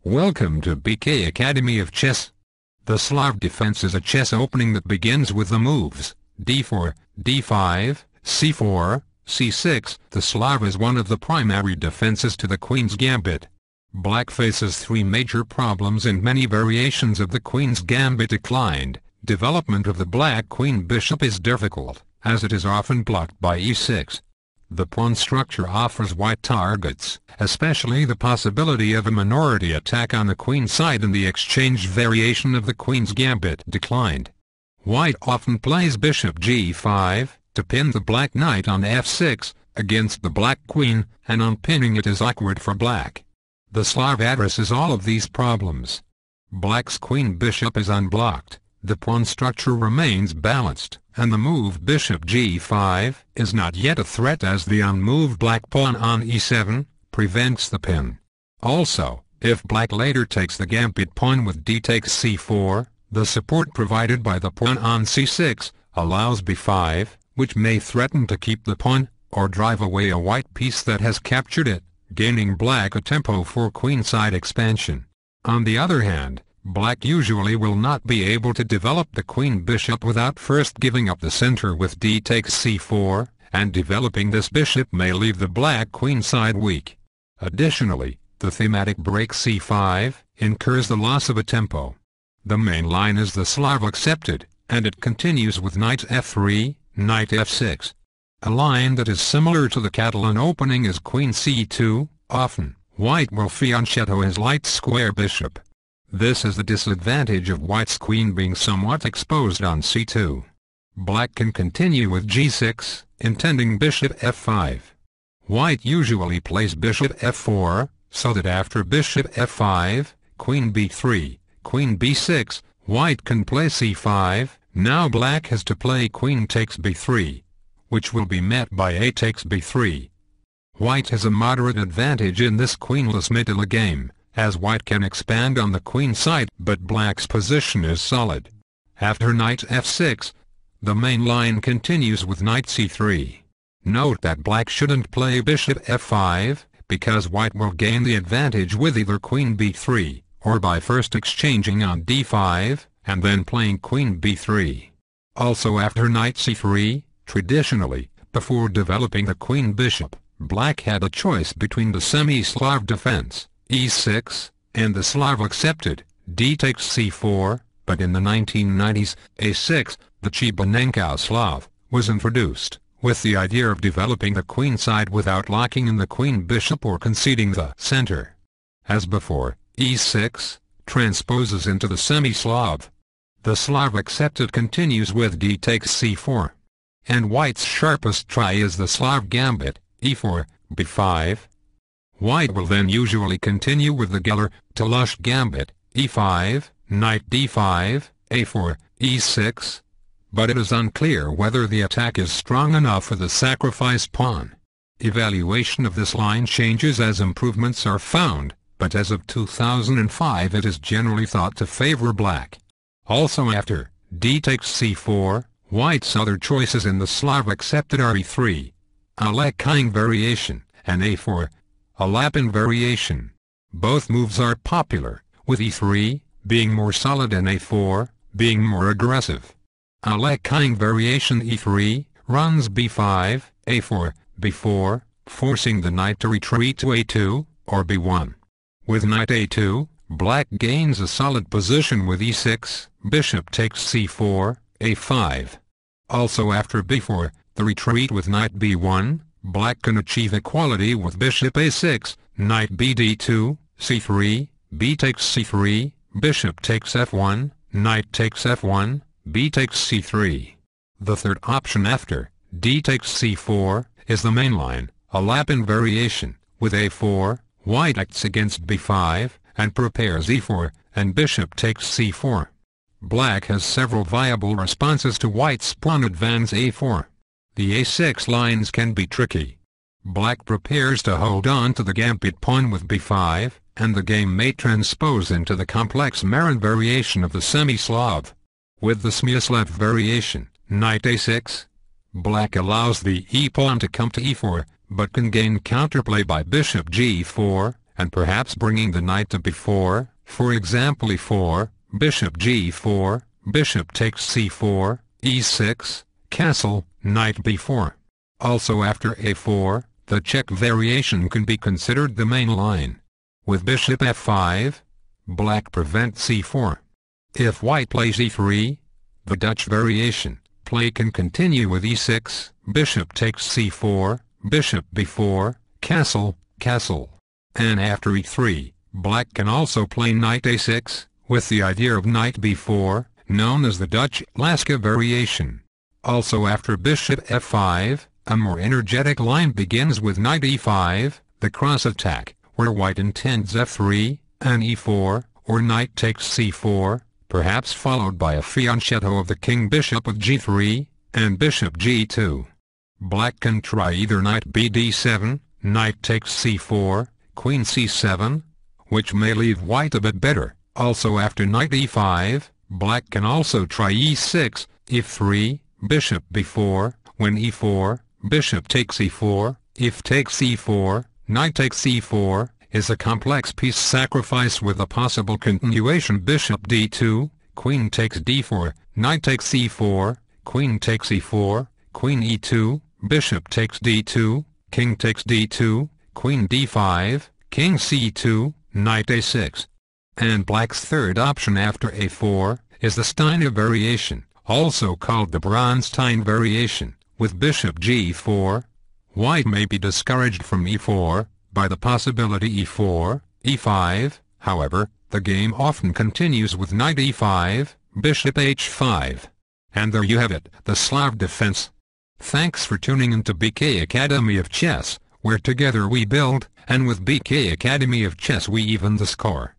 Welcome to BK Academy of Chess. The Slav Defense is a chess opening that begins with the moves d4, d5, c4, c6. The Slav is one of the primary defenses to the Queen's Gambit. Black faces three major problems and many variations of the Queen's Gambit declined. Development of the Black Queen Bishop is difficult, as it is often blocked by e6. The pawn structure offers white targets, especially the possibility of a minority attack on the queen side, and the exchange variation of the Queen's Gambit declined. White often plays bishop g5, to pin the black knight on f6, against the black queen, and unpinning it is awkward for black. The Slav addresses all of these problems. Black's queen bishop is unblocked, the pawn structure remains balanced, and the move bishop g5 is not yet a threat, as the unmoved black pawn on e7 prevents the pin. Also, if black later takes the gambit pawn with d takes c4, the support provided by the pawn on c6 allows b5, which may threaten to keep the pawn, or drive away a white piece that has captured it, gaining black a tempo for queenside expansion. On the other hand, black usually will not be able to develop the queen bishop without first giving up the center with d takes c4, and developing this bishop may leave the black queen side weak. Additionally, the thematic break c5 incurs the loss of a tempo. The main line is the Slav accepted, and it continues with knight f3, knight f6. A line that is similar to the Catalan opening is queen c2. Often, white will fianchetto his light square bishop. This is the disadvantage of white's queen being somewhat exposed on c2. Black can continue with g6, intending bishop f5. White usually plays bishop f4, so that after bishop f5, queen b3, queen b6, white can play c5. Now black has to play queen takes b3, which will be met by a takes b3. White has a moderate advantage in this queenless middle game, as white can expand on the queen side, but black's position is solid. After knight f6, the main line continues with knight c3. Note that black shouldn't play bishop f5, because white will gain the advantage with either queen b3, or by first exchanging on d5, and then playing queen b3. Also after knight c3, traditionally, before developing the queen bishop, black had a choice between the semi-Slav defense, e6, and the Slav accepted, d takes c4, but in the 1990s, a6, the Chibanenko Slav, was introduced, with the idea of developing the queen side without locking in the queen bishop or conceding the center. As before, e6 transposes into the semi-Slav. The Slav accepted continues with d takes c4. And white's sharpest try is the Slav gambit, e4, b5. White will then usually continue with the Geller, Talush gambit, e5, knight d5, a4, e6. But it is unclear whether the attack is strong enough for the sacrifice pawn. Evaluation of this line changes as improvements are found, but as of 2005 it is generally thought to favor black. Also after d takes c4, white's other choices in the Slav accepted are e3, Alapin variation, and a4, Alapin variation. Both moves are popular, with e3 being more solid and a4 being more aggressive. Alapin variation e3 runs b5, a4, b4, forcing the knight to retreat to a2, or b1. With knight a2, black gains a solid position with e6, bishop takes c4, a5. Also after b4, the retreat with knight b1, black can achieve equality with bishop a6, knight bd2, c3, b takes c3, bishop takes f1, knight takes f1, b takes c3. The third option after d takes c4 is the main line, Alapin variation, with a4, white acts against b5, and prepares e4, and bishop takes c4. Black has several viable responses to white's pawn advance a4. The a6 lines can be tricky. Black prepares to hold on to the gambit pawn with b5, and the game may transpose into the complex Marin variation of the semi-Slav. With the Smyslov variation, knight a6, black allows the e-pawn to come to e4, but can gain counterplay by bishop g4, and perhaps bringing the knight to b4, for example e4, bishop g4, bishop takes c4, e6, castle, knight b4. Also after a4, the check variation can be considered the main line. With bishop f5, black prevents c4. If white plays e3, the Dutch variation, play can continue with e6, bishop takes c4, bishop b4, castle, castle. And after e3, black can also play knight a6, with the idea of knight b4, known as the Dutch Laska variation. Also after bishop f5, a more energetic line begins with knight e5, the cross attack, where white intends f3, and e4, or knight takes c4, perhaps followed by a fianchetto of the king-bishop with g3, and bishop g2. Black can try either knight bd7, knight takes c4, queen c7, which may leave white a bit better. Also after knight e5, black can also try e6, f3, bishop b4, when e4, bishop takes e4, if takes e4, knight takes e4, is a complex piece sacrifice with a possible continuation bishop d2, queen takes d4, knight takes e4, queen takes e4, queen e2, bishop takes d2, king takes d2, queen d5, king c2, knight a6. And black's third option after a4, is the Steiner variation, also called the Bronstein variation, with bishop g4. White may be discouraged from e4, by the possibility e4, e5, however, the game often continues with knight e5, bishop h5. And there you have it, the Slav defense. Thanks for tuning into BK Academy of Chess, where together we build, and with BK Academy of Chess we even the score.